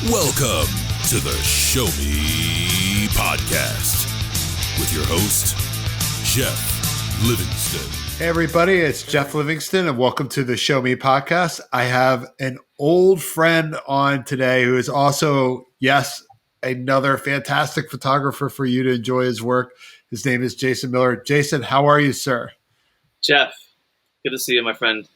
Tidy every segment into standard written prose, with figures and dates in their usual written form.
Welcome to the Show Me Podcast with your host, Jeff Livingston. Hey everybody, it's Jeff Livingston and welcome to the Show Me Podcast. I have an old friend on today who is also, yes, another fantastic photographer for you to enjoy his work. His name is Jason Miller. Jason, how are you, sir? Jeff, good to see you, my friend.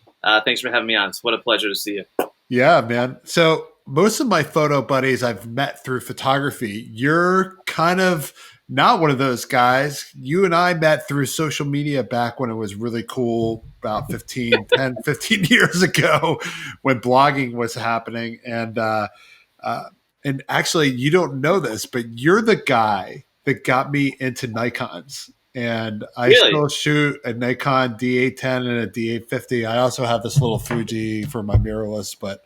Thanks for having me on. It's what a pleasure to see you. Yeah, man. So most of my photo buddies I've met through photography. You're kind of not one of those guys. You and I met through social media back when it was really cool, about 15 years ago when blogging was happening. And actually, you don't know this, but you're the guy that got me into Nikons. And I still shoot a Nikon D810 and a D850. I also have this little Fuji for my mirrorless, but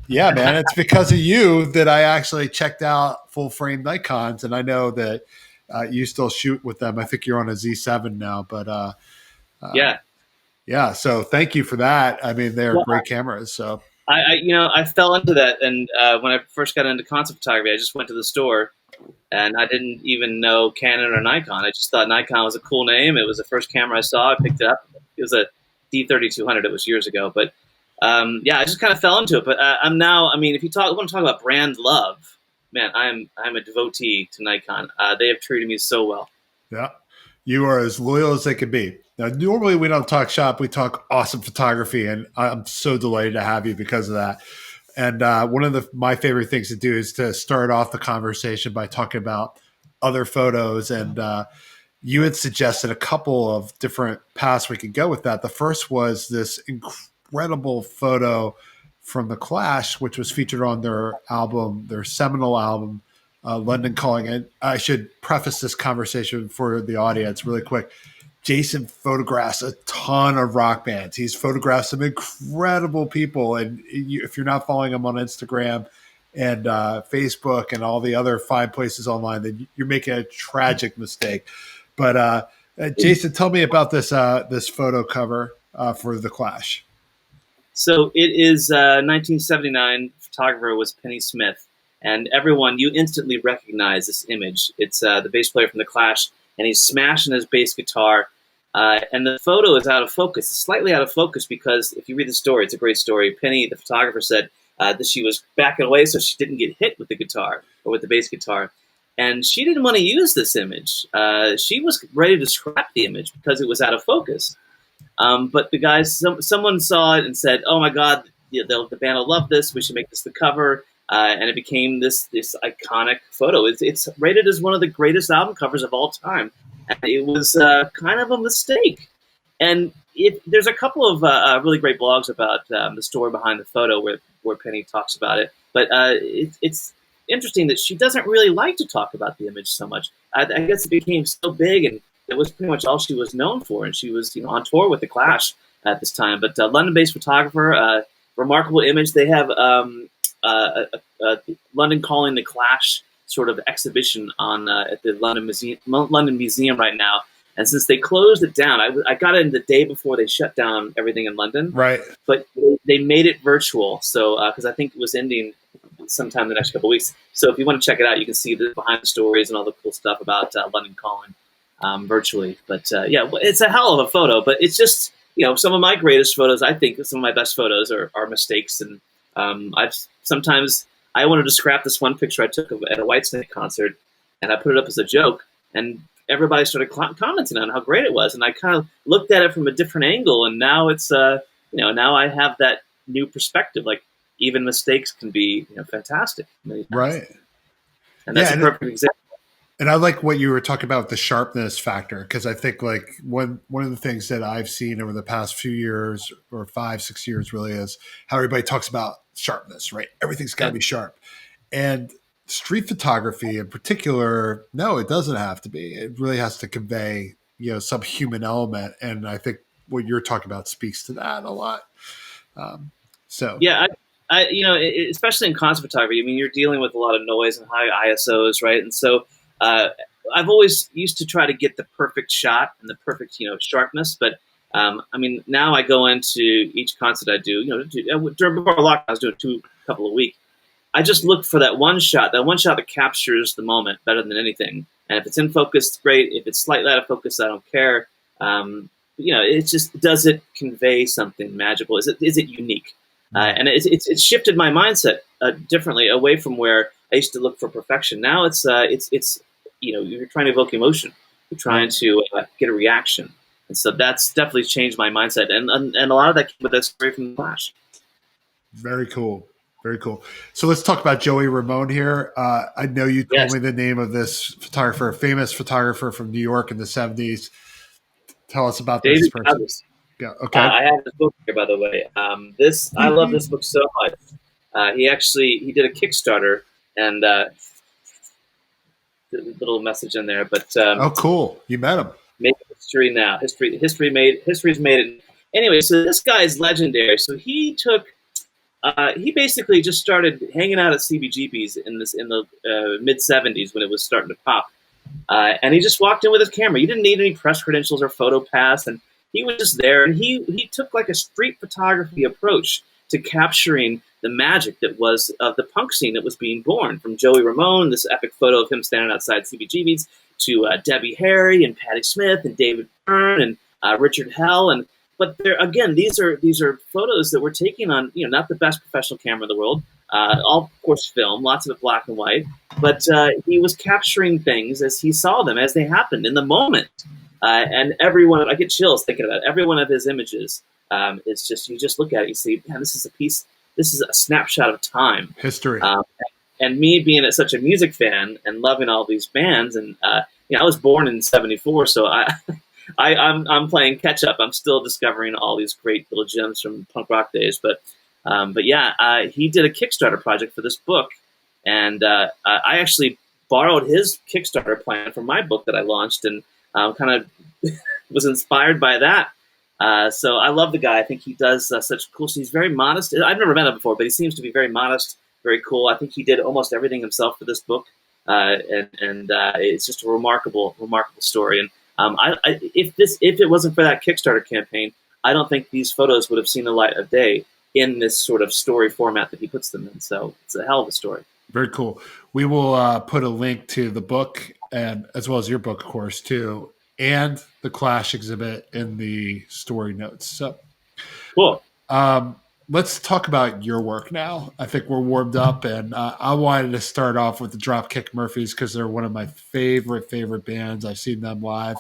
yeah, man, it's because of you that I actually checked out full frame Nikons, and I know that you still shoot with them. I think you're on a Z7 now, but yeah. So thank you for that. I mean, they're great cameras. So I fell into that, and when I first got into concept photography, I just went to the store, and I didn't even know Canon or Nikon. I just thought Nikon was a cool name. It was the first camera I saw. I picked it up. It was a D3200. It was years ago, but. I just kind of fell into it, but I'm now. I mean, if you want to talk about brand love, man, I'm a devotee to Nikon. They have treated me so well. Yeah, you are as loyal as they could be. Now, normally we don't talk shop; we talk awesome photography, and I'm so delighted to have you because of that. And one of my favorite things to do is to start off the conversation by talking about other photos. And you had suggested a couple of different paths we could go with that. The first was this incredible photo from the Clash, which was featured on their seminal album, London Calling. And I should preface this conversation for the audience really quick. Jason photographs a ton of rock bands. He's photographed some incredible people. And if you're not following him on Instagram and Facebook and all the other fine places online, then you're making a tragic mistake. But Jason, tell me about this photo cover for the Clash. So it is 1979. Photographer was Pennie Smith, and everyone, you instantly recognize this image. It's the bass player from the Clash, and he's smashing his bass guitar. And the photo is out of focus. It's slightly out of focus because if you read the story, it's a great story. Pennie, the photographer, said that she was backing away so she didn't get hit with the guitar or with the bass guitar. And she didn't want to use this image. She was ready to scrap the image because it was out of focus. But the guys, someone saw it and said, "Oh my God, the band will love this. We should make this the cover." And it became this iconic photo. It's rated as one of the greatest album covers of all time. And it was kind of a mistake. And there's a couple of really great blogs about the story behind the photo where Pennie talks about it. But it's interesting that she doesn't really like to talk about the image so much. I guess it became so big, and it was pretty much all she was known for. And she was on tour with the Clash at this time. But London-based photographer, remarkable image. They have London Calling the Clash sort of exhibition on at the London Museum right now. And since they closed it down, I got in the day before they shut down everything in London. Right. But they made it virtual. So because I think it was ending sometime in the next couple of weeks. So if you want to check it out, you can see the behind the stories and all the cool stuff about London Calling virtually. But it's a hell of a photo. But it's just, some of my greatest photos, I think some of my best photos are mistakes. And I wanted to scrap this one picture I took at a Whitesnake concert, and I put it up as a joke. And everybody started commenting on how great it was. And I kind of looked at it from a different angle. And now it's, now I have that new perspective. Like, even mistakes can be, fantastic. Right. And that's a perfect example. And I like what you were talking about, the sharpness factor, because I think like one of the things that I've seen over the past few years or 5-6 years really is how everybody talks about sharpness, right? Everything's got to be sharp. And street photography in particular, no, it doesn't have to be. It really has to convey, some human element. And I think what you're talking about speaks to that a lot. Especially in concept photography, I mean, you're dealing with a lot of noise and high ISOs, right? And so I've always used to try to get the perfect shot and the perfect, sharpness. But now I go into each concert I do, before lockdown, I was doing a couple a week. I just look for that one shot that captures the moment better than anything. And if it's in focus, it's great. If it's slightly out of focus, I don't care. It's just, does it convey something magical? Is it unique? And it's shifted my mindset differently, away from where I used to look for perfection. Now it's you're trying to evoke emotion. You're trying to get a reaction. And so that's definitely changed my mindset. And a lot of that came with that story from The Clash. Very cool. Very cool. So let's talk about Joey Ramone here. I know you told me the name of this photographer, a famous photographer from New York in the 70s. Tell us about this person. Godlis. Yeah. Okay. I have this book here, by the way. I love this book so much. He did a Kickstarter, and little message in there. But oh, cool! You met him. Make history now. History's made it. Anyway, so this guy's legendary. So he basically just started hanging out at CBGB's in the mid '70s when it was starting to pop. And he just walked in with his camera. He didn't need any press credentials or photo pass, and he was just there. And he took like a street photography approach to capturing the magic that was of the punk scene that was being born. From Joey Ramone, this epic photo of him standing outside CBGB's, to Debbie Harry and Pennie Smith and David Byrne and Richard Hell. But again, these are photos that we're taking on, not the best professional camera in the world. All, of course, film, lots of it black and white. But he was capturing things as he saw them, as they happened in the moment. And I get chills thinking about it. Every one of his images, it's just, you just look at it, you see, man, this is a snapshot of time. History. And me being such a music fan and loving all these bands, and I was born in '74, so I'm playing catch up. I'm still discovering all these great little gems from punk rock days. But he did a Kickstarter project for this book, and I actually borrowed his Kickstarter plan for my book that I launched, and kind of was inspired by that. So I love the guy. I think he does such cool. So he's very modest. I've never met him before, but he seems to be very modest, very cool. I think he did almost everything himself for this book, and it's just a remarkable story. And if it wasn't for that Kickstarter campaign, I don't think these photos would have seen the light of day in this sort of story format that he puts them in. So it's a hell of a story. Very cool. We will put a link to the book, and as well as your book, of course, too, and the Clash exhibit in the story notes. So cool. Let's talk about your work now. I think we're warmed up, and I wanted to start off with the Dropkick Murphys because they're one of my favorite bands. I've seen them live.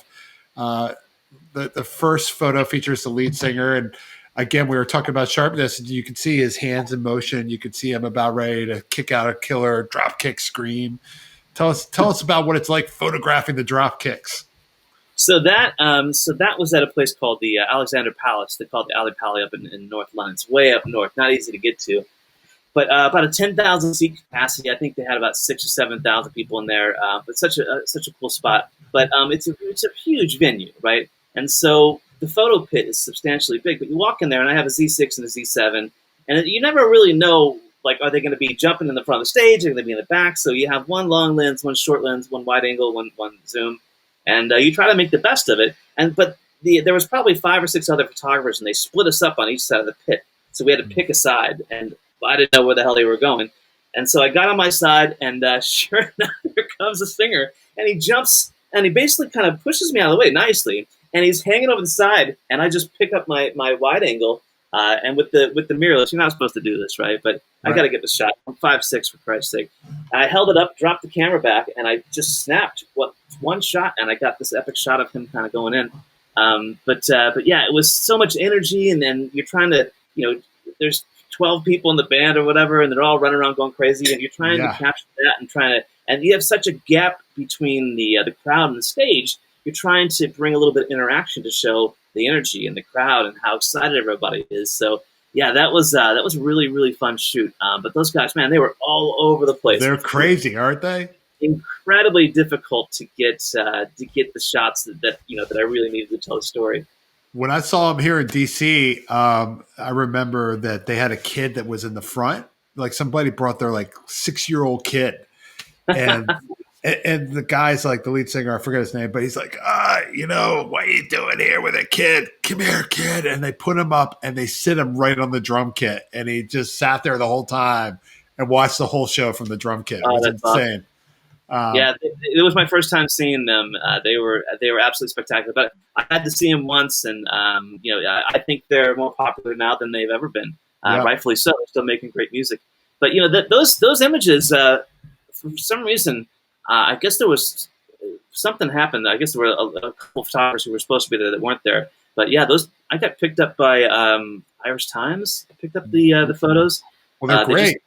The first photo features the lead singer, and again, we were talking about Sharpness, and you can see his hands in motion. You can see him about ready to kick out a killer dropkick scream. Tell us about what it's like photographing the dropkicks. So that was at a place called the Alexander Palace. They call it the Ali Pali up in North London. It's way up north, not easy to get to. But about a 10,000 seat capacity. I think they had about 6,000 or 7,000 people in there. But such a cool spot. But it's a huge venue, right? And so the photo pit is substantially big. But you walk in there, and I have a Z6 and a Z7, and you never really know, like, are they going to be jumping in the front of the stage? Are they going to be in the back? So you have one long lens, one short lens, one wide angle, one zoom. And you try to make the best of it. But there was probably 5 or 6 other photographers, and they split us up on each side of the pit. So we had to pick a side, and I didn't know where the hell they were going. And so I got on my side, and sure enough, here comes the singer. And he jumps, and he basically kind of pushes me out of the way nicely. And he's hanging over the side, and I just pick up my wide angle. And with the mirrorless, you're not supposed to do this, right? But I got to get the shot. I'm 5'6", for Christ's sake. And I held it up, dropped the camera back, and I just snapped one shot, and I got this epic shot of him kind of going in. But yeah, it was so much energy, and then you're trying to, there's 12 people in the band or whatever, and they're all running around going crazy, and you're trying to capture that and you have such a gap between the crowd and the stage. You're trying to bring a little bit of interaction to show the energy in the crowd and how excited everybody is. So yeah, that was a really, really fun shoot. But those guys, man, they were all over the place. They're crazy, aren't they? Incredibly difficult to get the shots that I really needed to tell the story. When I saw them here in DC, I remember that they had a kid that was in the front. Like somebody brought their 6-year-old kid, and and the guy's like the lead singer, I forget his name, but he's like, what are you doing here with a kid? Come here, kid. And they put him up and they sit him right on the drum kit, and he just sat there the whole time. and watched the whole show from the drum kit. It Oh, was that's awesome. insane. Yeah, it was my first time seeing them. They were absolutely spectacular. But I had to see them once, and I think they're more popular now than they've ever been. Rightfully so. They're still making great music. But those images, for some reason, I guess there was something happened. I guess there were a couple of photographers who were supposed to be there that weren't there. But yeah, I got picked up by Irish Times. I picked up the photos. Well, they're great.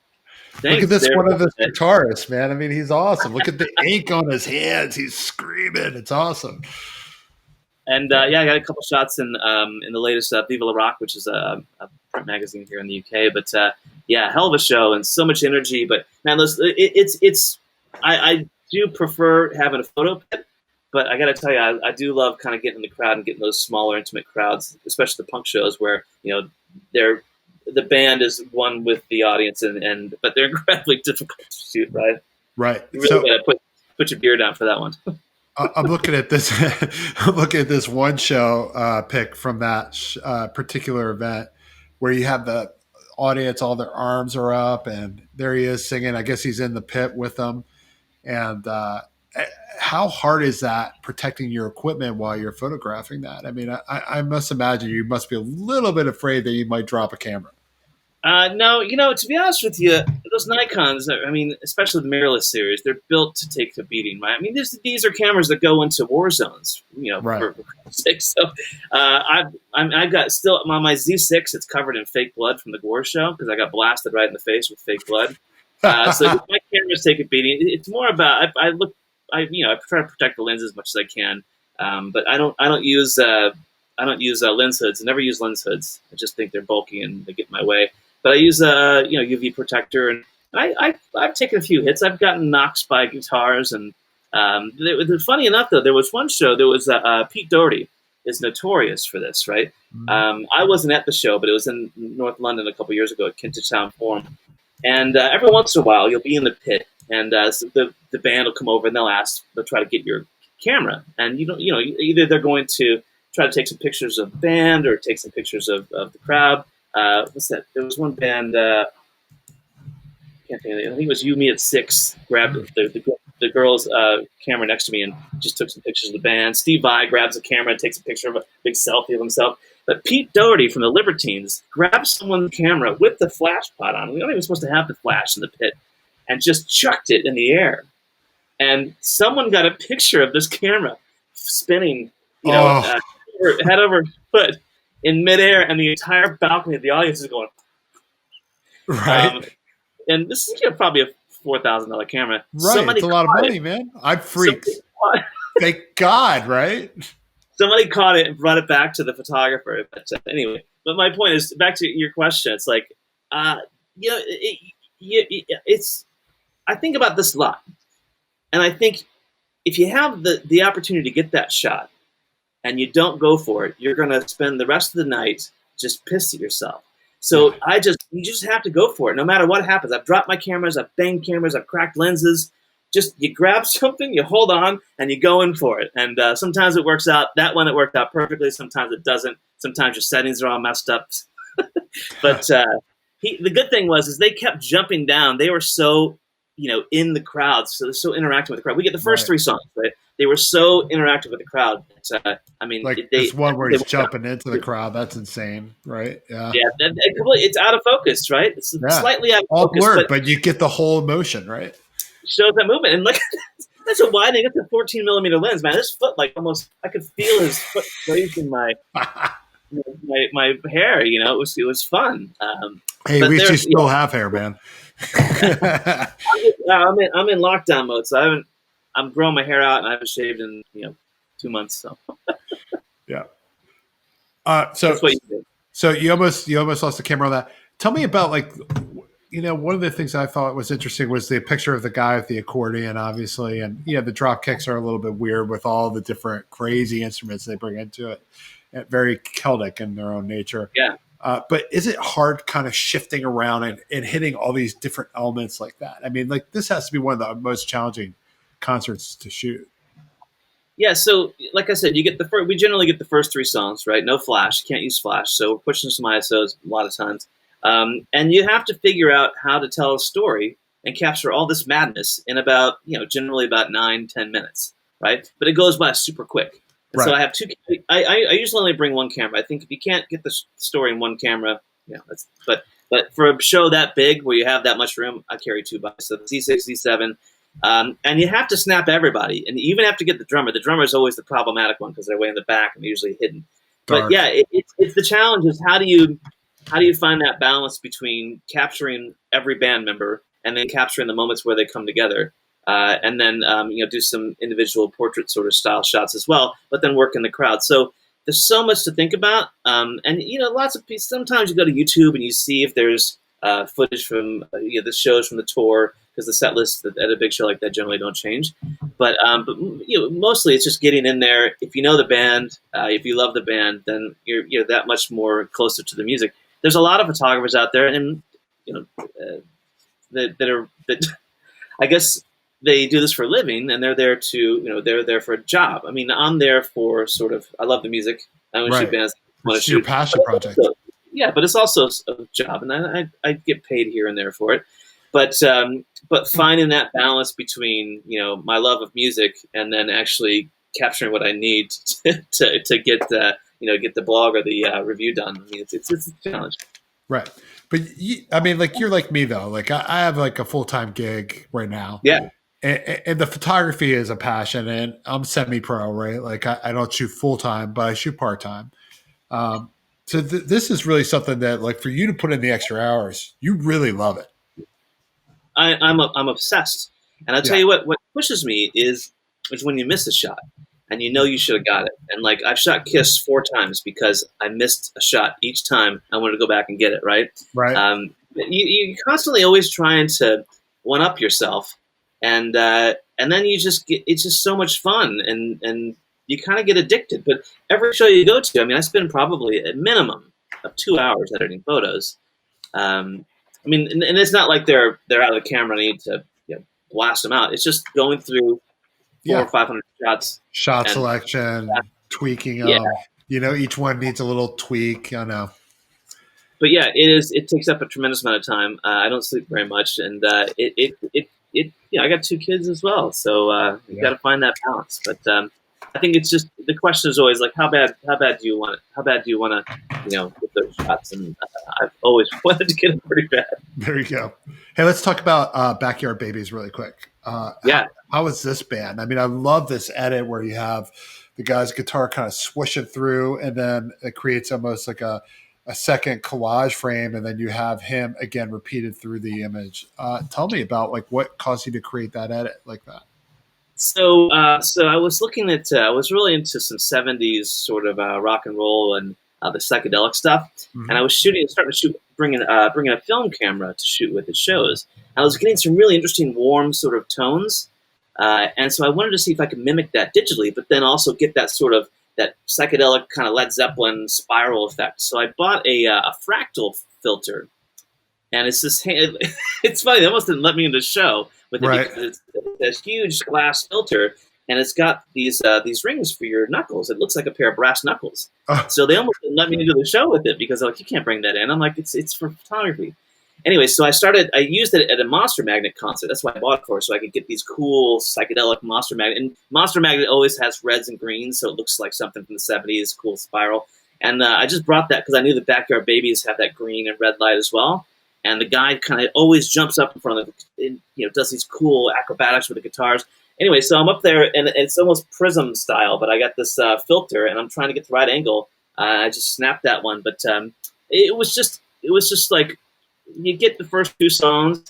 Look at this one of the guitarists, man. I mean, he's awesome. Look at the ink on his hands. He's screaming. It's awesome. And I got a couple shots in the latest Viva La Rock, which is a print magazine here in the UK. But hell of a show and so much energy. But man, I do prefer having a photo pit, but I got to tell you, I do love kind of getting in the crowd and getting those smaller, intimate crowds, especially the punk shows where the band is one with the audience, but they're incredibly difficult to shoot, right? Right. You really got to put your beer down for that one. I'm looking at this. I'm looking at this one show pic from that particular event where you have the audience, all their arms are up, and there he is singing. I guess he's in the pit with them. And how hard is that protecting your equipment while you're photographing that? I mean, I must imagine you must be a little bit afraid that you might drop a camera. No, to be honest with you, those Nikons, I mean, especially the mirrorless series, they're built to take the beating, right? I mean, these are cameras that go into war zones, right. for sake. So I've got still on my Z6, it's covered in fake blood from the Gore show because I got blasted right in the face with fake blood. So my cameras take a beating. It's more about I try to protect the lens as much as I can, but I don't use lens hoods. I never use lens hoods. I just think they're bulky and they get in my way. But I use a UV protector, and I've taken a few hits. I've gotten knocked by guitars, and funny enough though, there was one show. There was Pete Doherty is notorious for this, right? Mm-hmm. I wasn't at the show, but it was in North London a couple years ago at Kentish Town Forum. And every once in a while, you'll be in the pit, and so the band will come over and they'll try to get your camera, and either they're going to try to take some pictures of the band or take some pictures of the crowd. What's that? There was one band. I can't think of it. I think it was You Me at Six. Grabbed the girl's camera next to me and just took some pictures of the band. Steve Vai grabs a camera and takes a picture of a big selfie of himself. But Pete Doherty from the Libertines grabbed someone's camera with the flash pot on. We weren't even supposed to have the flash in the pit, and just chucked it in the air. And someone got a picture of this camera spinning, head over foot in midair, and the entire balcony of the audience is going. Right. And this is probably a $4,000 camera. Right. It's a lot of money, man. I'm freaked. Thank God, right? Somebody caught it and brought it back to the photographer. But anyway, but my point is, back to your question, it's like, it's. I think about this a lot, and I think if you have the opportunity to get that shot, and you don't go for it, you're going to spend the rest of the night just pissed at yourself. So you just have to go for it, no matter what happens. I've dropped my cameras, I've banged cameras, I've cracked lenses. Just you grab something, you hold on, and you go in for it. And sometimes it works out. That one, it worked out perfectly. Sometimes it doesn't. Sometimes your settings are all messed up. But the good thing was they kept jumping down. They were so in the crowd, so they're so interactive with the crowd. We get the first three songs, right? They were so interactive with the crowd. There's one where he's jumping into the crowd. That's insane, right? Yeah. Yeah, it's out of focus, right? It's slightly out of all focus. Blurred, but you get the whole emotion, right? Shows that movement, and look, that's a widening. That's a 14 millimeter lens, man. His foot, almost, I could feel his foot grazing my hair. It was fun. Hey, at least you still have hair, man. I'm in lockdown mode, so I'm growing my hair out, and I haven't shaved in 2 months. So yeah. So that's what you did. So you almost lost the camera on that. Tell me about one of the things I thought was interesting was the picture of the guy with the accordion, obviously, and the drop kicks are a little bit weird with all the different crazy instruments they bring into it, and very Celtic in their own nature. Yeah. But is it hard kind of shifting around and hitting all these different elements like that? I mean, this has to be one of the most challenging concerts to shoot. Yeah, so like I said, we generally get the first three songs, right? No flash, you can't use flash, so we're pushing some ISOs a lot of times. And you have to figure out how to tell a story and capture all this madness in about, generally about 9-10 minutes, right? But it goes by super quick. And Right. so I have two. I usually only bring one camera. I think if you can't get the story in one camera, but for a show that big where you have that much room, I carry two buys. So the Z6, Z7, and you have to snap everybody, and you even have to get the drummer. The drummer is always the problematic one because they're way in the back and they're usually hidden. Dark. But yeah, it's the challenge is how do you find that balance between capturing every band member and then capturing the moments where they come together, and then do some individual portrait sort of style shots as well, but then work in the crowd. So there's so much to think about, and lots of people. Sometimes you go to YouTube and you see if there's footage from the shows from the tour, because the set lists at a big show like that generally don't change. But mostly it's just getting in there. If you know the band, if you love the band, then you're that much more closer to the music. There's a lot of photographers out there, and that I guess they do this for a living, and they're there they're there for a job. I mean, I'm there for I love the music. I want to shoot bands. It's your passion project. But it's also a job, and I get paid here and there for it. But finding that balance between my love of music and then actually capturing what I need to get the blog or the review done. I mean, it's a challenge. Right. But you're like me though. Like I have like a full-time gig right now. Yeah. And the photography is a passion, and I'm semi-pro, right? Like I don't shoot full-time, but I shoot part-time. So this is really something that, like, for you to put in the extra hours, you really love it. I'm obsessed, and I'll tell you what pushes me is when you miss a shot, and you should have got it. And like I've shot Kiss 4 times because I missed a shot each time. I wanted to go back and get it right. Right. You're constantly always trying to one up yourself, and then it's just so much fun, and you kind of get addicted. But every show you go to, I mean, I spend probably a minimum of 2 hours editing photos. I mean, and it's not like they're out of the camera and I need to blast them out. It's just going through 400 or 500 shots. Shot selection, tweaking them. Each one needs a little tweak. I know. But yeah, it takes up a tremendous amount of time. I don't sleep very much, and I got 2 kids as well, so you got to find that balance. But I think it's just the question is always like, how bad do you want it? How bad do you want to get those shots? And I've always wanted to get them pretty bad. There you go. Hey, let's talk about Backyard Babies really quick. How is this band? I mean, I love this edit where you have the guy's guitar kind of swishing through, and then it creates almost like a second collage frame, and then you have him again repeated through the image. Tell me about like what caused you to create that edit like that. So I was looking at I was really into some 70s sort of rock and roll and the psychedelic stuff, and I was bringing a film camera to shoot with at shows. I was getting some really interesting warm sort of tones, and so I wanted to see if I could mimic that digitally, but then also get that sort of that psychedelic kind of Led Zeppelin spiral effect. So I bought a fractal filter, and it's this. It's funny. They almost didn't let me in the show with it because it's this huge glass filter, and it's got these rings for your knuckles. It looks like a pair of brass knuckles. So they almost didn't let me into the show with it because they're like, you can't bring that in. I'm like, it's for photography. Anyway, so I used it at a Monster Magnet concert. That's why I bought it for, so I could get these cool psychedelic Monster Magnet. And Monster Magnet always has reds and greens, so it looks like something from the 70s, cool spiral. And I just brought that because I knew the Backyard Babies have that green and red light as well. And the guy kind of always jumps up in front of it, does these cool acrobatics with the guitars. Anyway, so I'm up there, and it's almost prism style, but I got this filter, and I'm trying to get the right angle. I just snapped that one, but it was just like, you get the first 2 songs,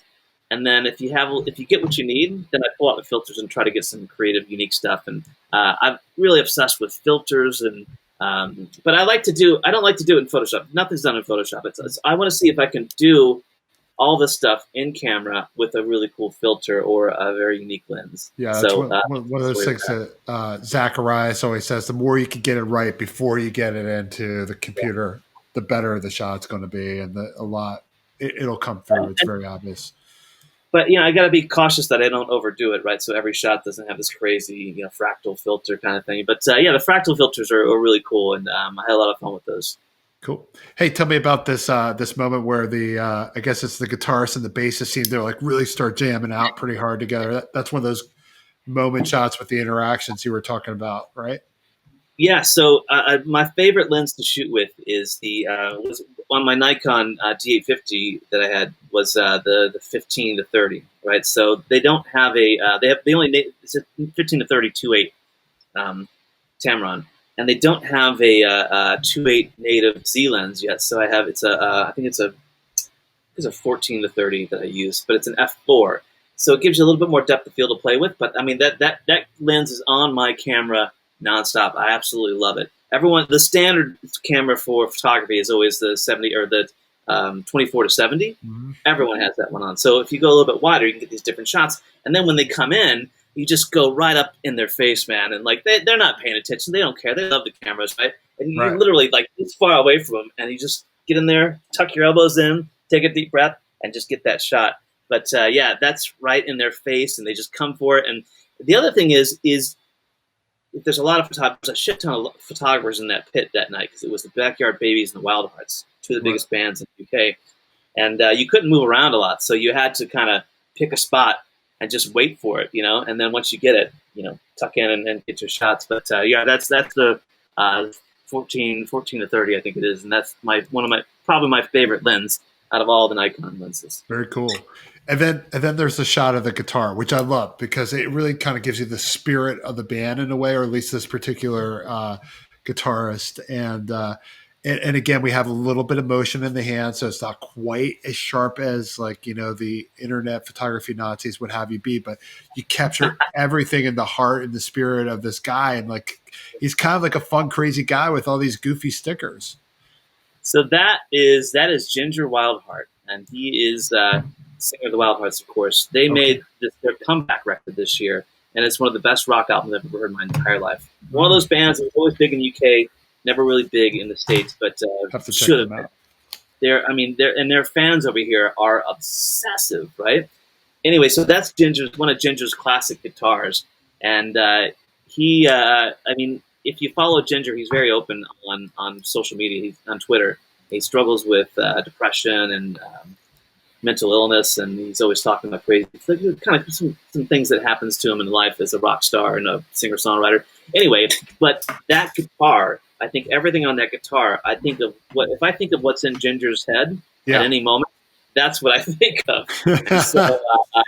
and then if you get what you need, then I pull out the filters and try to get some creative, unique stuff. And I'm really obsessed with filters, and but I don't like to do it in Photoshop. Nothing's done in Photoshop. I want to see if I can do all this stuff in camera with a really cool filter or a very unique lens. Yeah, that's one of those things that Zacharias always says: the more you can get it right before you get it into the computer, the better the shot's going to be, and it'll come through. It's very obvious. But I got to be cautious that I don't overdo it, right? So every shot doesn't have this crazy, fractal filter kind of thing. But the fractal filters are really cool, and I had a lot of fun with those. Cool. Hey, tell me about this moment where the I guess it's the guitarist and the bassist seem to like really start jamming out pretty hard together. That's one of those moment shots with the interactions you were talking about, right? Yeah, so my favorite lens to shoot with is was on my Nikon D850 that I had was the 15 to 30, right? So they don't have it's a 15 to 30 2.8 Tamron, and they don't have a 2.8 native Z lens yet. So I think it's a 14 to 30 that I use, but it's an f4, so it gives you a little bit more depth of field to play with. But I mean that lens is on my camera nonstop. I absolutely love it. The standard camera for photography is always the 70 or the 24 to 70. Mm-hmm. Everyone has that one on. So if you go a little bit wider, you can get these different shots. And then when they come in, you just go right up in their face, man. And like they're not paying attention. They don't care. They love the cameras, right? And you literally like this far away from them, and you just get in there, tuck your elbows in, take a deep breath, and just get that shot. But yeah, that's right in their face, and they just come for it. And the other thing is there's a lot of photographers, a shit ton of photographers in that pit that night, because it was the Backyard Babies and the Wildhearts, two of the biggest bands in the UK. And you couldn't move around a lot, so you had to kind of pick a spot and just wait for it, and then once you get it, tuck in and get your shots. But yeah, that's the 14 to 30, I think it is, and that's probably my favorite lens out of all the Nikon lenses. Very cool. And then there's the shot of the guitar, which I love because it really kind of gives you the spirit of the band in a way, or at least this particular guitarist. And again, we have a little bit of motion in the hand, so it's not quite as sharp as the internet photography Nazis would have you be, but you capture everything in the heart and the spirit of this guy, and he's kind of like a fun, crazy guy with all these goofy stickers. So that is Ginger Wildheart, and he is singer of the Wildhearts, of course. They made their comeback record this year, and it's one of the best rock albums I've ever heard in my entire life. One of those bands that was always big in the UK, never really big in the States, but should have been. Their fans over here are obsessive, right? Anyway, so that's one of Ginger's classic guitars, and if you follow Ginger, he's very open on social media. He's on Twitter. He struggles with depression and mental illness, and he's always talking about crazy, kind of some things that happens to him in life as a rock star and a singer-songwriter. Anyway, but that guitar, I think everything on that guitar, if I think of what's in Ginger's head at any moment, that's what I think of. So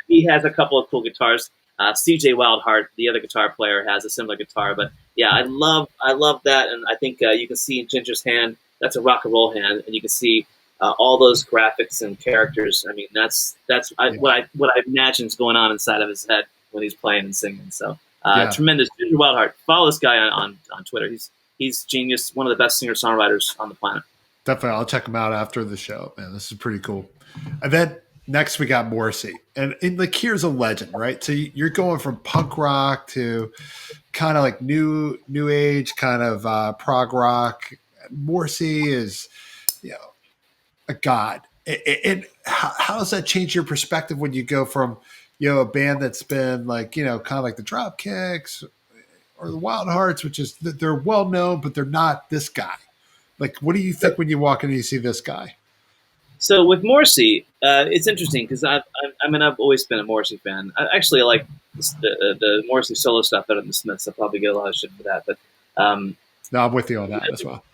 he has a couple of cool guitars. CJ Wildheart, the other guitar player, has a similar guitar. But yeah, I love that, and I think you can see in Ginger's hand, that's a rock and roll hand, and you can see all those graphics and characters. I mean, that's what I imagine is going on inside of his head when he's playing and singing. So tremendous. Ginger Wildheart. Follow this guy on Twitter. He's genius. One of the best singer-songwriters on the planet. Definitely. I'll check him out after the show. Man, this is pretty cool. And then next we got Morsi. And here's a legend, right? So you're going from punk rock to kind of like new age, kind of prog rock. Morsi is, a god. And how does that change your perspective when you go from, a band that's been kind of like the Dropkicks or the Wildhearts, which is they're well known, but they're not this guy. What do you think when you walk in and you see this guy? So with Morsi, it's interesting because I've always been a Morsi fan. I actually like the Morsi solo stuff better than the Smiths. I probably get a lot of shit for that, but no, I'm with you on that as well.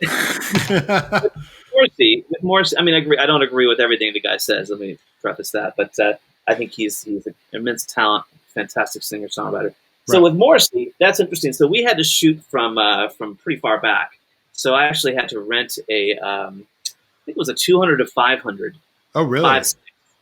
Morsi, I agree. I don't agree with everything the guy says. Let me preface that, but I think he's an immense talent, fantastic singer songwriter. Right. So with Morsi, that's interesting. So we had to shoot from pretty far back. So I actually had to rent I think it was a 200 to 500. Oh, really?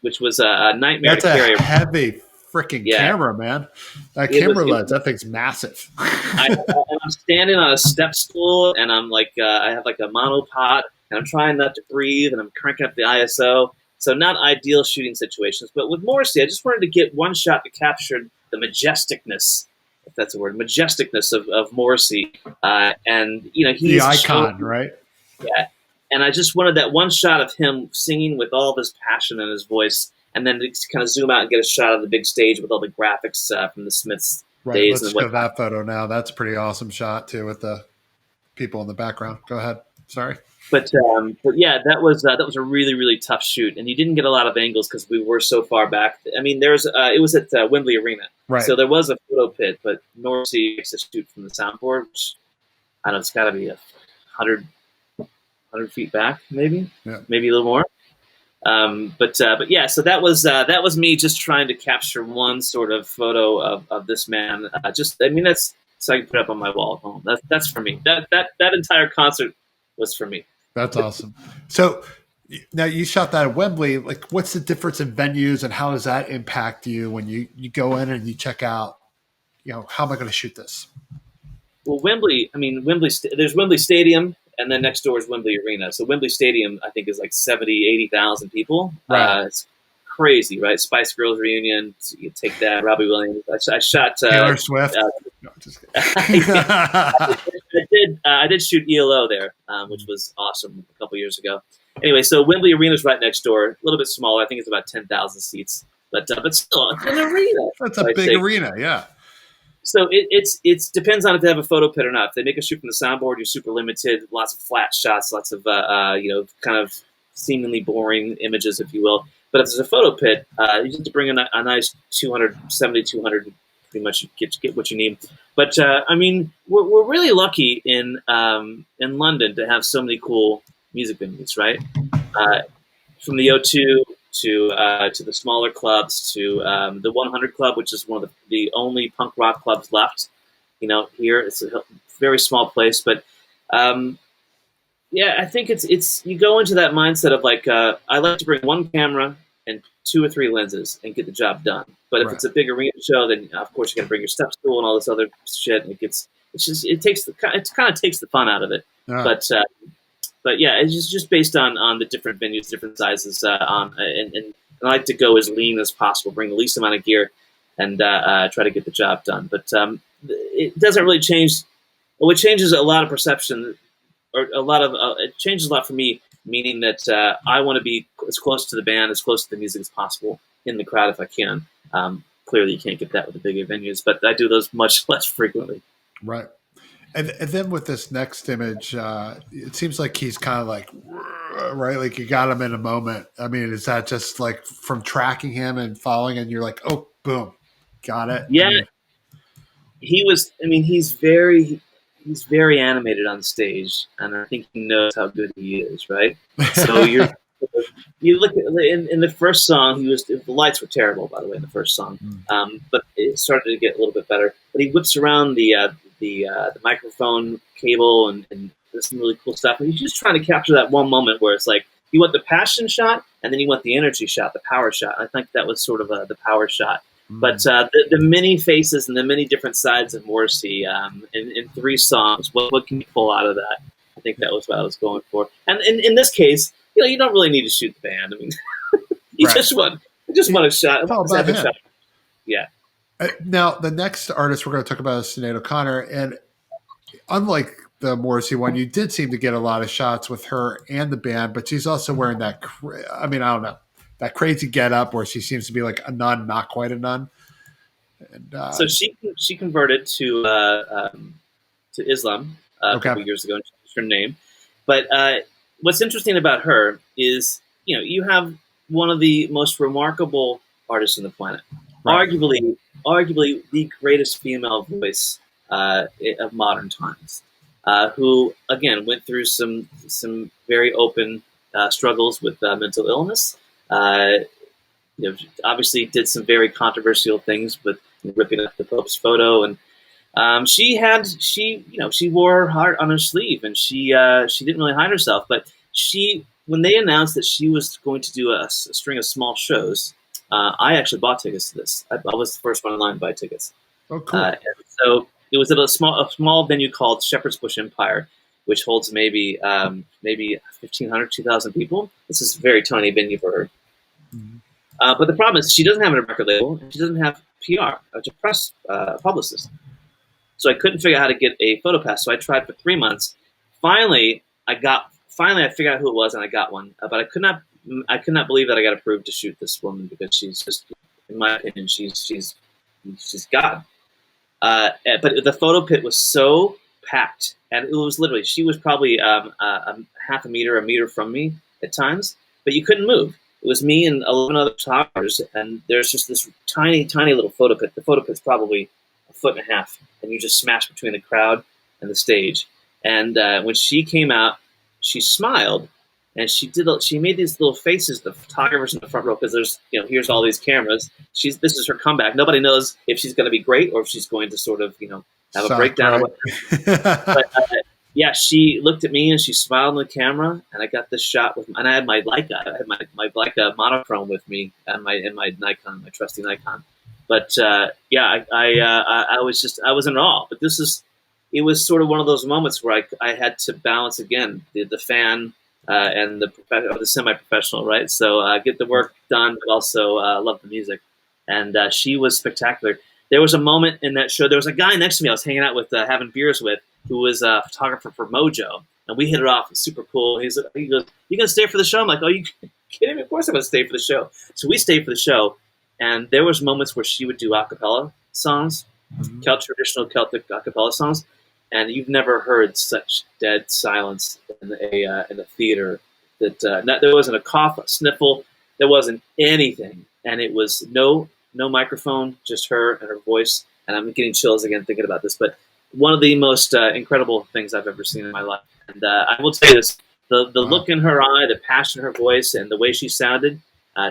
Which was a nightmare to carry. That's a heavy freaking camera, man. That camera lens, that thing's massive. I'm standing on a step stool, and I'm I have a monopod, and I'm trying not to breathe, and I'm cranking up the ISO. So not ideal shooting situations. But with Morsi, I just wanted to get one shot to capture the majesticness, if that's a word, majesticness of Morsi. And, he's the icon, right? Yeah. And I just wanted that one shot of him singing with all of his passion in his voice, and then to kind of zoom out and get a shot of the big stage with all the graphics from the Smiths days. Let's show that photo now. That's a pretty awesome shot, too, with the people in the background. Go ahead. Sorry. But yeah, that was a really, really tough shoot, and you didn't get a lot of angles because we were so far back. I mean, it was at Wembley Arena, Right. so there was a photo pit, but Morsi makes a shoot from the soundboard, which I don't know, it's got to be 100 feet back, maybe a little more. But yeah, so that was me just trying to capture one sort of photo of this man. I mean, that's so I can put it up on my wall at home. That's for me. That entire concert was for me. That's awesome. So now you shot that at Wembley. Like, what's the difference in venues, and how does that impact you when you go in and you check out? How am I going to shoot this? Well, Wembley. I mean, there's Wembley Stadium, and then next door is Wembley Arena. So Wembley Stadium, I think, is like 70,000, 80,000 people. Right. It's crazy, right? Spice Girls reunion. You take that. Robbie Williams. I shot Taylor Swift. No, just kidding. I did shoot ELO there, which was awesome a couple years ago. Anyway, so Wembley Arena is right next door, a little bit smaller. I think it's about 10,000 seats, but still, it's an arena. That's a big arena, yeah. So it depends on if they have a photo pit or not. If they make a shoot from the soundboard, you're super limited. Lots of flat shots, lots of kind of seemingly boring images, if you will. But if there's a photo pit, you have to bring in a nice 270, 200. Pretty much get what you need. But I mean, we're really lucky in London to have so many cool music venues, right? From the O2 to the smaller clubs to the 100 Club, which is one of the only punk rock clubs left. Here it's a very small place, but yeah, I think it's you go into that mindset of like I like to bring one camera and 2 or 3 lenses and get the job done. But if it's a big arena show, then of course you got to bring your step stool and all this other shit. And it kind of takes the fun out of it. But yeah, it's just based on the different venues, different sizes. And I like to go as lean as possible, bring the least amount of gear, and try to get the job done. But it doesn't really change. Well, it changes a lot of perception, or it changes a lot for me. Meaning that I want to be as close to the band, as close to the music as possible in the crowd if I can. Clearly, you can't get that with the bigger venues, but I do those much less frequently. Right. And then with this next image, it seems like he's kind of like, right? Like you got him in a moment. I mean, is that just like from tracking him and following and you're like, oh, boom, got it? Yeah. He was, I mean, he's very animated on stage, and I think he knows how good he is, right? So you look at in the first song, the lights were terrible, by the way, in the first song, but it started to get a little bit better. But he whips around the microphone cable and does some really cool stuff. And he's just trying to capture that one moment where it's like you want the passion shot, and then you want the energy shot, the power shot. I think that was sort of the power shot. But the many faces and the many different sides of Morsi in 3 songs, what can you pull out of that? I think that was what I was going for. And in this case, you don't really need to shoot the band. I mean, you just want a shot. Shot. Yeah. Now, the next artist we're going to talk about is Sinead O'Conner. And unlike the Morrissey one, you did seem to get a lot of shots with her and the band, but she's also wearing that, I don't know, that crazy get-up where she seems to be like a nun, not quite a nun. And, so she converted to Islam a couple years ago and changed her name. But what's interesting about her is, you have one of the most remarkable artists on the planet, arguably the greatest female voice of modern times, who again went through some very open struggles with mental illness. Obviously did some very controversial things with ripping up the Pope's photo, and she wore her heart on her sleeve, and she didn't really hide herself. But when they announced that she was going to do a string of small shows, I actually bought tickets to this. I was the first one in line to buy tickets. Oh, cool! And so it was at a small venue called Shepherd's Bush Empire, which holds maybe 1,500, 2,000 people. This is a very tiny venue for her. Mm-hmm. But the problem is she doesn't have a record label, and she doesn't have PR, a press publicist. So I couldn't figure out how to get a photo pass. So I tried for 3 months. Finally, I figured out who it was, and I got one. But I could not believe that I got approved to shoot this woman because she's just, in my opinion, she's God. But the photo pit was so packed, and it was literally, she was probably a half a meter from me at times, but you couldn't move. It was me and 11 other photographers, and there's just this tiny, tiny little photo pit. The photo pit's probably 1.5 feet, and you just smash between the crowd and the stage. And when she came out, she smiled, and she made these little faces, the photographers in the front row, because there's, here's all these cameras. This is her comeback. Nobody knows if she's going to be great or if she's going to sort of, have a breakdown. Right. But yeah, she looked at me and she smiled in the camera, and I got this shot and I had my Leica. I had my Leica monochrome with me and my Nikon, my trusty Nikon. But yeah, I was in awe. But it was sort of one of those moments where I had to balance again the fan and the semi-professional, right? So get the work done, but also love the music. And she was spectacular. There was a moment in that show. There was a guy next to me I was hanging out with, having beers with, who was a photographer for Mojo, and we hit it off. It was super cool. He goes, "You gonna stay for the show?" I'm like, "Oh, you kidding me? Of course I'm gonna stay for the show." So we stayed for the show, and there was moments where she would do a cappella songs, traditional Celtic a cappella songs, and you've never heard such dead silence in a theater. That there wasn't a cough, a sniffle, there wasn't anything, and it was no microphone, just her and her voice. And I'm getting chills again thinking about this, but one of the most incredible things I've ever seen in my life. And I will say this, the look in her eye, the passion in her voice, and the way she sounded,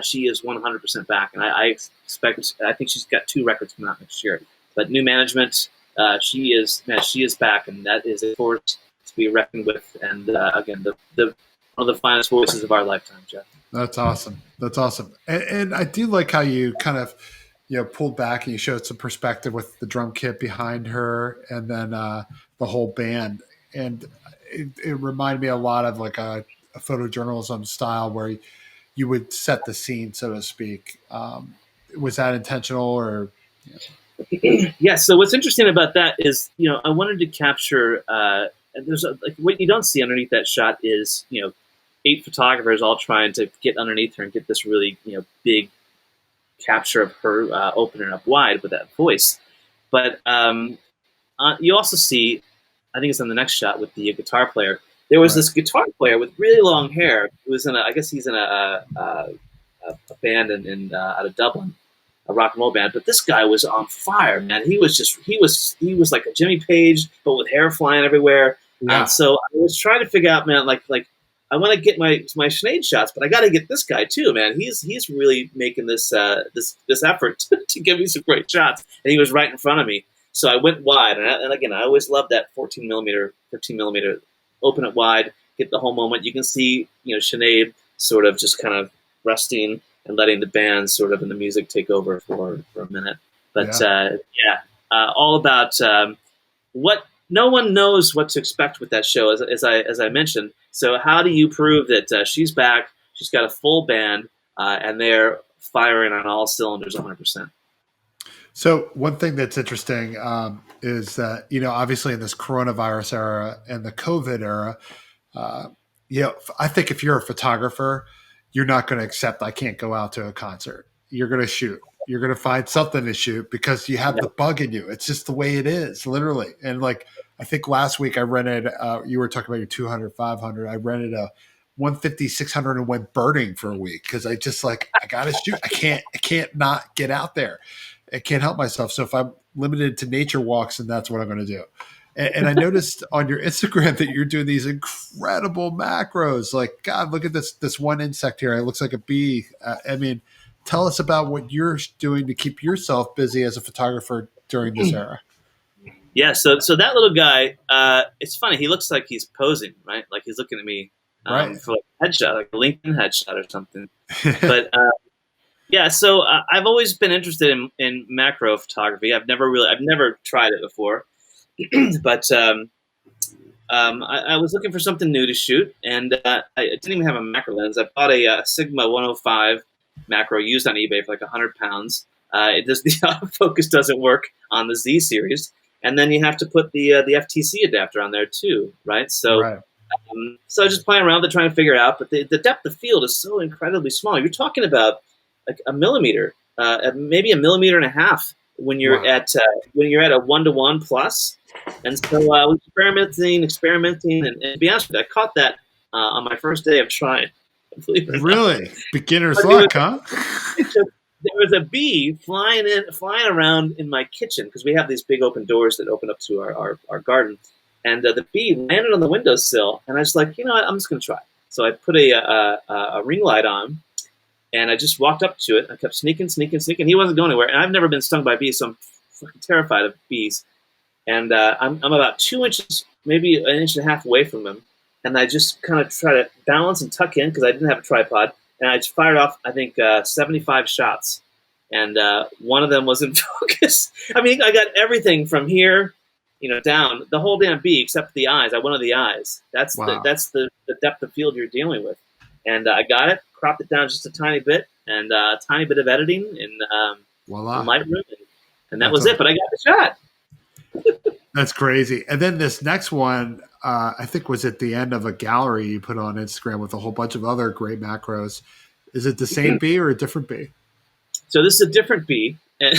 she is 100% back. And I think she's got 2 records coming out next year. But new management, she is back, and that is a force to be reckoned with. And again, one of the finest voices of our lifetime, Jeff. That's awesome. And I do like how you kind of, pulled back and you showed some perspective with the drum kit behind her, and then the whole band. And it reminded me a lot of like a photojournalism style where you would set the scene, so to speak. Was that intentional or? Yeah. So what's interesting about that is, I wanted to capture. And there's what you don't see underneath that shot is 8 photographers all trying to get underneath her and get this really big capture of her opening up wide with that voice. But you also see, I think it's on the next shot with the guitar player. There was this guitar player with really long hair who was I guess he's in a band out of Dublin, a rock and roll band. But this guy was on fire, man. He was like a Jimmy Page, but with hair flying everywhere. Yeah. And so I was trying to figure out, man, like I want to get my Sinead shots, but I got to get this guy too, man. He's really making this effort to give me some great shots, and he was right in front of me. So I went wide, and again, I always love that 14 millimeter, open it wide, get the whole moment. You can see, Sinead sort of just kind of resting and letting the band sort of and the music take over for a minute. But all about what. No one knows what to expect with that show, as I mentioned. So how do you prove that she's back, she's got a full band, and they're firing on all cylinders 100%? So one thing that's interesting is that, obviously in this coronavirus era and the COVID era, I think if you're a photographer, you're not going to accept I can't go out to a concert. You're going to shoot. You're going to find something to shoot because you have the bug in you. It's just the way it is, literally. And I think last week I rented, you were talking about your 200, 500. I rented a 150, 600 and went birding for a week because I got to shoot. I can't not get out there. I can't help myself. So if I'm limited to nature walks, then that's what I'm going to do. And I noticed on your Instagram that you're doing these incredible macros. Like, God, look at this one insect here. It looks like a bee. Tell us about what you're doing to keep yourself busy as a photographer during this era. Yeah, so that little guy, it's funny. He looks like he's posing, right? Like he's looking at me for a headshot, like a LinkedIn headshot or something. But so I've always been interested in macro photography. I've never tried it before, but I was looking for something new to shoot, and I didn't even have a macro lens. I bought a Sigma 105 macro used on eBay for like £100. The autofocus doesn't work on the Z series, and then you have to put the FTC adapter on there too, right? So, so I was just playing around with it, trying to figure it out. But the depth of field is so incredibly small. You're talking about like a millimeter, maybe 1.5 millimeters when you're at a 1:1 plus. And so we were experimenting, and to be honest with you, I caught that on my first day of trying. Really? Beginner's luck, huh? There was a bee flying around in my kitchen because we have these big open doors that open up to our garden. And the bee landed on the windowsill, and I was like, you know what, I'm just going to try. So I put a ring light on, and I just walked up to it. I kept sneaking. He wasn't going anywhere, and I've never been stung by bees, so I'm fucking terrified of bees. And I'm about 2 inches, maybe an inch and a half away from him, and I just kind of try to balance and tuck in because I didn't have a tripod, and I just fired off, I think, 75 shots, and one of them was in focus. I mean, I got everything from here, down the whole damn bee except the eyes. I wanted the eyes. That's Wow. the depth of field you're dealing with, and I got it, cropped it down just a tiny bit, and a tiny bit of editing in Voila. Lightroom, and that was it. But I got the shot. That's crazy. And then this next one, I think was at the end of a gallery you put on Instagram with a whole bunch of other great macros. Is it the same bee or a different bee? So this is a different bee. I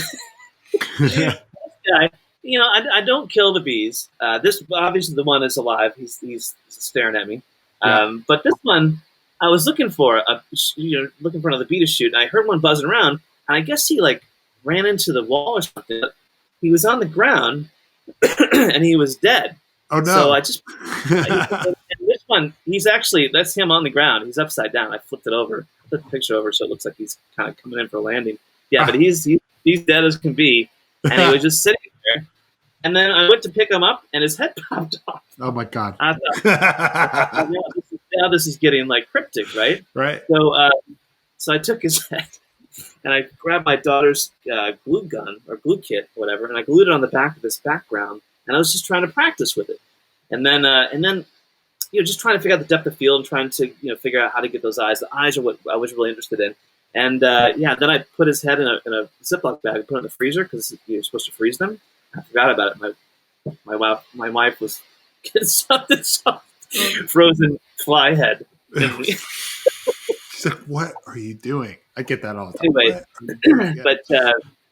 don't kill the bees. This obviously the one is alive. He's staring at me. Yeah. But this one, I was looking for another bee to shoot. And I heard one buzzing around, and I guess he ran into the wall or something. He was on the ground, and he was dead. Oh no! So and this one, that's him on the ground. He's upside down. I flipped it over, flipped the picture over, so it looks like he's kind of coming in for a landing. Yeah, but he's dead as can be, and he was just sitting there. And then I went to pick him up, and his head popped off. Oh my god! I thought, now this is getting cryptic, right? Right. So I took his head, and I grabbed my daughter's glue gun or glue kit, whatever, and I glued it on the back of this background, and I was just trying to practice with it, and then just trying to figure out the depth of field and trying to figure out how to get those eyes. The eyes are what I was really interested in, and then I put his head in a Ziploc bag and put it in the freezer because you're supposed to freeze them. I forgot about it. My wife was getting something soft, frozen fly head. She's like, "What are you doing?" I get that all the time. Anyway,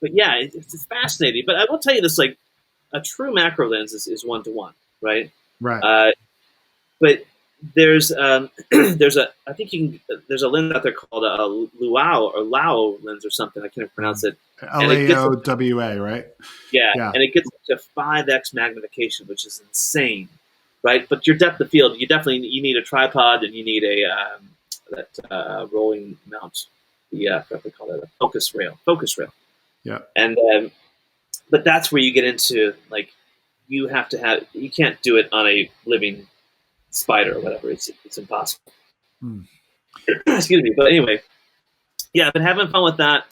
but yeah, it's fascinating. But I will tell you this: a true macro lens is 1-to-1, right? Right. But there's a lens out there called a Lao lens or something. I can't pronounce it. LAOWA, right? Yeah, and it gets to 5x magnification, which is insane, right? But your depth of field, you need a tripod, and you need that rolling mount. I forgot to call that a focus rail. Yeah. And but that's where you get into you can't do it on a living spider or whatever. It's impossible. Excuse me. But anyway, yeah, I've been having fun with that.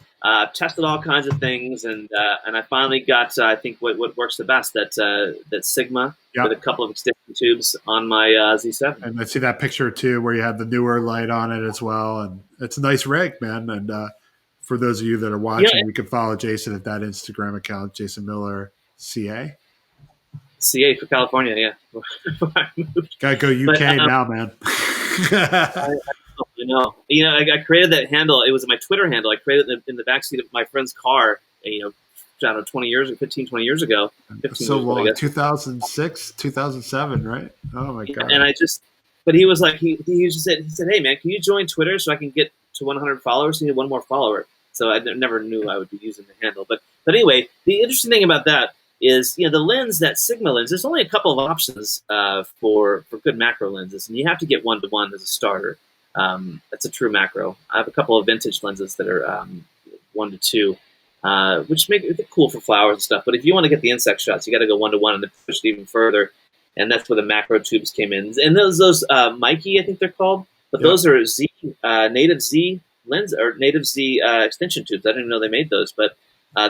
Tested all kinds of things, and I finally got I think what works the best, that Sigma with a couple of extension tubes on my Z7. And I see that picture too where you have the newer light on it as well, and it's a nice rig, man. And for those of you that are watching, you can follow Jason at that Instagram account, Jason Miller CA. CA for California, yeah. Gotta go UK now, man. I know. I created that handle. It was my Twitter handle. I created it in the backseat of my friend's car, I don't know, 20 years ago. So long, 2006, 2007, right? Oh my God. And but he was like, he said, "Hey man, can you join Twitter so I can get to 100 followers? I need one more follower." So I never knew I would be using the handle. But anyway, the interesting thing about that is, the lens, that Sigma lens, there's only a couple of options for good macro lenses, and you have to get 1-to-1 as a starter. That's a true macro. I have a couple of vintage lenses that are 1-to-2, which make it cool for flowers and stuff. But if you want to get the insect shots, you got to go 1-to-1 and then push it even further. And that's where the macro tubes came in. And those Mikey, I think they're called, but those are native Z lens or native Z extension tubes. I didn't know they made those, but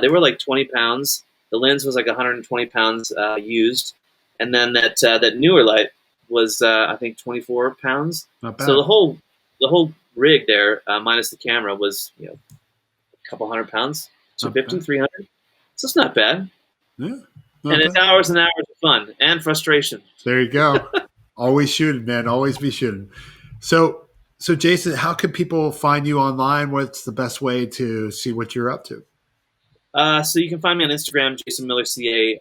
they were like 20 pounds. The lens was like 120 pounds used, and then that newer light was I think 24 pounds. Not bad. So the whole rig there, minus the camera, was a couple hundred pounds, 250, 300. So it's not bad. Yeah. And it's hours and hours of fun and frustration. There you go. Always shooting, man. Always be shooting. So Jason, how can people find you online? What's the best way to see what you're up to? So you can find me on Instagram, Jason Miller CA,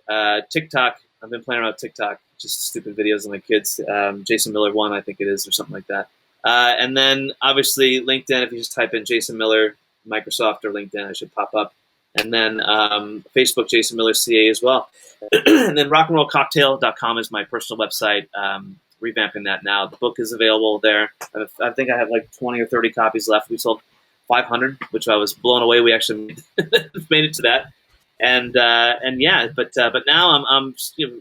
TikTok, I've been playing around with TikTok, just stupid videos of my kids. Jason Miller 1, I think it is, or something like that. And then obviously LinkedIn, if you just type in Jason Miller, Microsoft or LinkedIn, it should pop up. And then Facebook, Jason Miller CA as well. And then rockandrollcocktail.com is my personal website. Revamping that now. The book is available there. I think I have like 20 or 30 copies left. We sold 500, which I was blown away. We actually made it to that. And yeah, but now I'm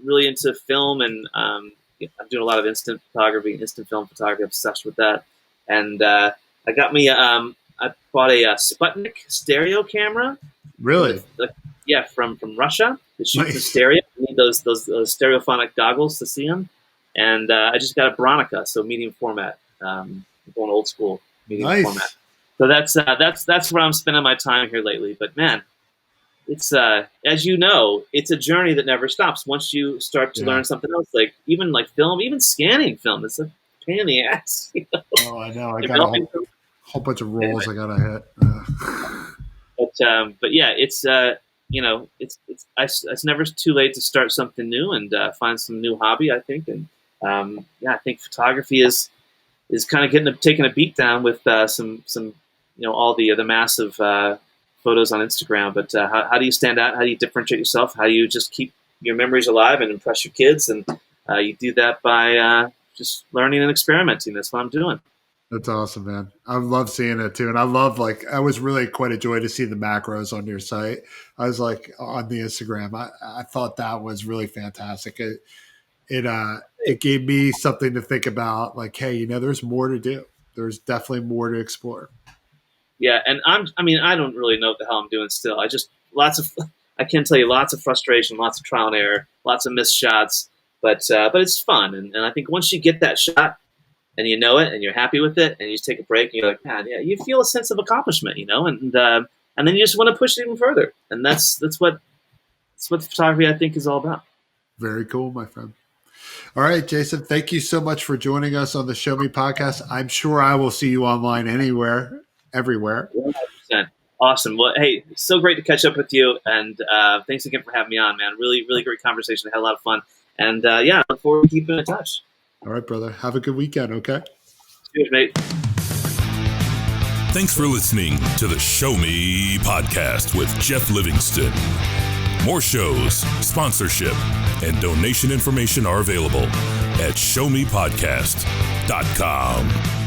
really into film, and I'm doing a lot of instant film photography. I'm obsessed with that. And I got me I bought a Sputnik stereo camera. Really? From Russia. It shoots in Nice. stereo. You need those stereophonic goggles to see them. And I just got a Bronica, so medium format. I'm going old school medium format. So that's where I'm spending my time here lately. But man, it's as you know, it's a journey that never stops. Once you start to learn something else, like film, even scanning film, it's a pain in the ass. You know? Oh, I know. I got a whole bunch of rolls I gotta hit. But yeah, it's it's never too late to start something new and find some new hobby, I think. And I think photography is kind of taking a beat down with some all the massive photos on Instagram. But how do you stand out? How do you differentiate yourself? How do you just keep your memories alive and impress your kids? And you do that by just learning and experimenting. That's what I'm doing. That's awesome, man. I love seeing it too. And I love, I was really quite a joy to see the macros on your site. I was on the Instagram. I thought that was really fantastic. It gave me something to think about, hey, there's more to do. There's definitely more to explore. Yeah. And I don't really know what the hell I'm doing still. I can tell you lots of frustration, lots of trial and error, lots of missed shots, but it's fun. And I think once you get that shot, and you know it, and you're happy with it, and you just take a break, and you're like, man, yeah, you feel a sense of accomplishment, and then you just want to push it even further, and that's what photography, I think, is all about. Very cool, my friend. All right, Jason, thank you so much for joining us on the Show Me podcast. I'm sure I will see you online everywhere. 100%. Awesome. Well, hey, so great to catch up with you, and thanks again for having me on, man. Really, really great conversation. I had a lot of fun, and look forward to keeping in touch. All right, brother. Have a good weekend, okay? Cheers, mate. Thanks for listening to the Show Me podcast with Jeff Livingston. More shows, sponsorship, and donation information are available at showmepodcast.com.